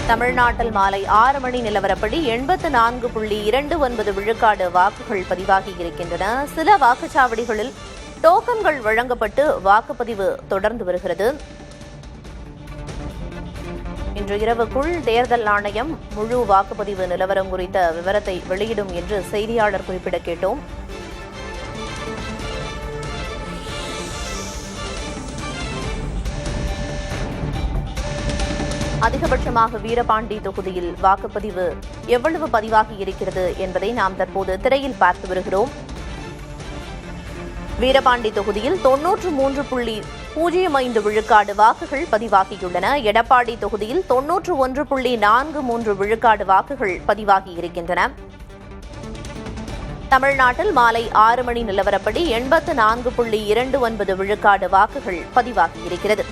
தமிழ்நாட்டில் மாலை 6 மணி நிலவரப்படி 84.29 விழுக்காடு வாக்குகள் பதிவாகி இருக்கின்றன. சில வாக்குச்சாவடிகளில் டோக்கன்கள் வழங்கப்பட்டு வாக்குப்பதிவு தொடர்ந்து வருகிறது. இன்று இரவுக்குள் தேர்தல் ஆணையம் முழு வாக்குப்பதிவு நிலவரம் குறித்த விவரத்தை வெளியிடும் என்று செய்தியாளர் குறிப்பிட கேட்டோம். அதிகபட்சமாக வீரபாண்டி தொகுதியில் வாக்குப்பதிவு எவ்வளவு பதிவாகி இருக்கிறது என்பதை நாம் தற்போது திரையில் பார்த்து வருகிறோம். வீரபாண்டி தொகுதியில் 93.05 விழுக்காடு வாக்குகள் பதிவாகியுள்ளன. எடப்பாடி தொகுதியில் 91.43 விழுக்காடு வாக்குகள் பதிவாகி இருக்கின்றன. தமிழ்நாட்டில் மாலை 6 மணி நிலவரப்படி 84.29 விழுக்காடு வாக்குகள் பதிவாகியிருக்கிறது.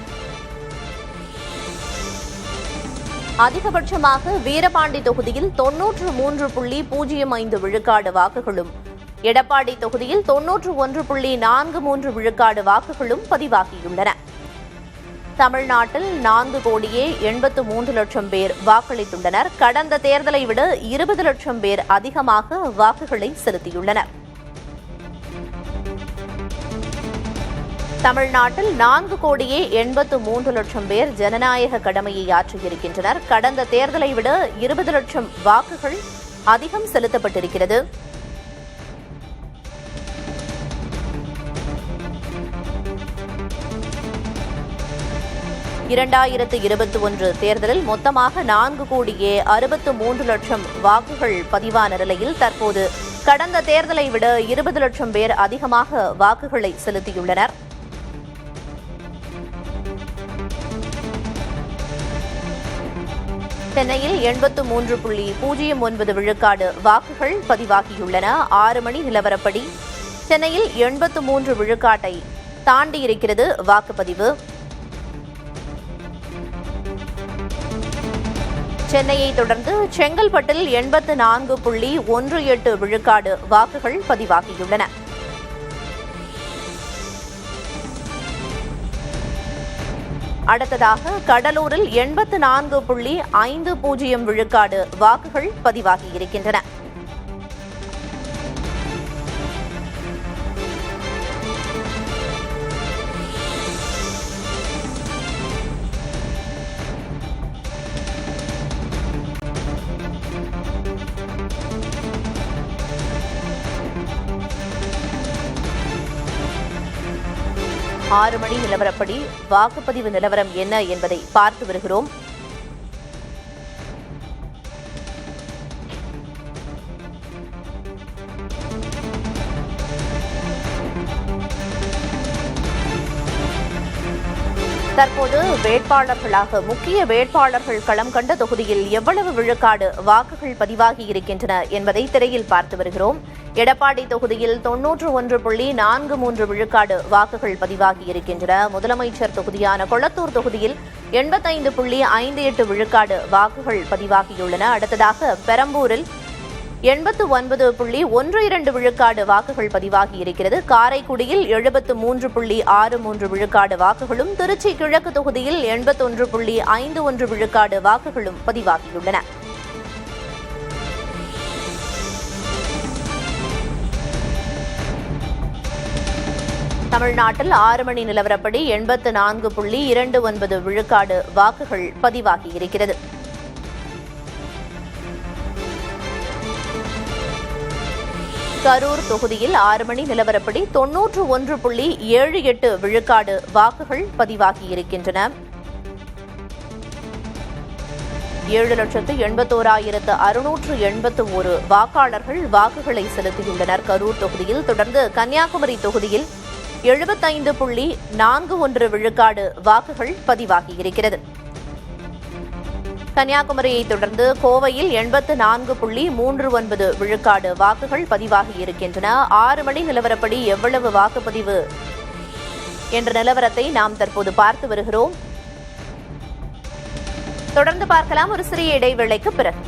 அதிகபட்சமாக வீரபாண்டி தொகுதியில் 93.05 விழுக்காடு வாக்குகளும், எடப்பாடி தொகுதியில் 91.43 விழுக்காடு வாக்குகளும் பதிவாகியுள்ளன. தமிழ்நாட்டில் 4.83 லட்சம் பேர் வாக்களித்துள்ளனர். கடந்த தேர்தலை விட 20 லட்சம் பேர் அதிகமாக வாக்குகளை செலுத்தியுள்ளனர். தமிழ்நாட்டில் 4.83 லட்சம் பேர் ஜனநாயக கடமையை ஆற்றியிருக்கின்றனர். கடந்த தேர்தலை விட 20 லட்சம் வாக்குகள் அதிகம் செலுத்தப்பட்டிருக்கிறது. (2021) தேர்தலில் மொத்தமாக 4.63 லட்சம் வாக்குகள் பதிவான நிலையில் தற்போது கடந்த தேர்தலை விட 20 லட்சம் பேர் அதிகமாக வாக்குகளை செலுத்தியுள்ளனர். சென்னையில் 83.09 விழுக்காடு வாக்குகள் பதிவாகியுள்ளன. 6 மணி நிலவரப்படி சென்னையில் 83 விழுக்காட்டை தாண்டியிருக்கிறது வாக்குப்பதிவு. சென்னையை தொடர்ந்து செங்கல்பட்டில் 84.18 விழுக்காடு வாக்குகள் பதிவாகியுள்ளன. அடுத்ததாக கடலூரில் 84.50 விழுக்காடு வாக்குகள் பதிவாகியிருக்கின்றன. ஆறு மணி நிலவரப்படி வாக்குப்பதிவு நிலவரம் என்ன என்பதை பார்த்து வருகிறோம். தற்போது வேட்பாளர்களாக முக்கிய வேட்பாளர்கள் களம் கண்ட தொகுதியில் எவ்வளவு விழுக்காடு வாக்குகள் பதிவாகி இருக்கின்றன என்பதை திரையில் பார்த்து வருகிறோம். எடப்பாடி தொகுதியில் 91.43 விழுக்காடு வாக்குகள் பதிவாகி இருக்கின்றன. முதலமைச்சர் தொகுதியான கொளத்தூர் தொகுதியில் 85.58 விழுக்காடு வாக்குகள் பதிவாகியுள்ளன. அடுத்ததாக பெரம்பூரில் 89.12 விழுக்காடு வாக்குகள் பதிவாகி இருக்கிறது. காரைக்குடியில் 73.63 விழுக்காடு வாக்குகளும், திருச்சி கிழக்கு தொகுதியில் 81.51 விழுக்காடு வாக்குகளும் பதிவாகியுள்ளன. தமிழ்நாட்டில் 6 மணி நிலவரப்படி 84.29 விழுக்காடு வாக்குகள் பதிவாகியிருக்கிறது. கரூர் தொகுதியில் 6 மணி நிலவரப்படி 91.78 விழுக்காடு வாக்குகள் பதிவாகியிருக்கின்றன. 7,81,681 வாக்காளர்கள் வாக்குகளை செலுத்தியுள்ளனர் கரூர் தொகுதியில். தொடர்ந்து கன்னியாகுமரி தொகுதியில் 75.41 விழுக்காடு வாக்குகள் பதிவாகியிருக்கிறது. கன்னியாகுமரியை தொடர்ந்து கோவையில் 84.39 விழுக்காடு வாக்குகள் பதிவாகியிருக்கின்றன. 6 மணி நிலவரப்படி எவ்வளவு வாக்குப்பதிவு என்ற நிலவரத்தை நாம் தற்போது பார்த்து வருகிறோம். தொடர்ந்து பார்க்கலாம் ஒரு சிறிய இடைவேளைக்கு பிறகு.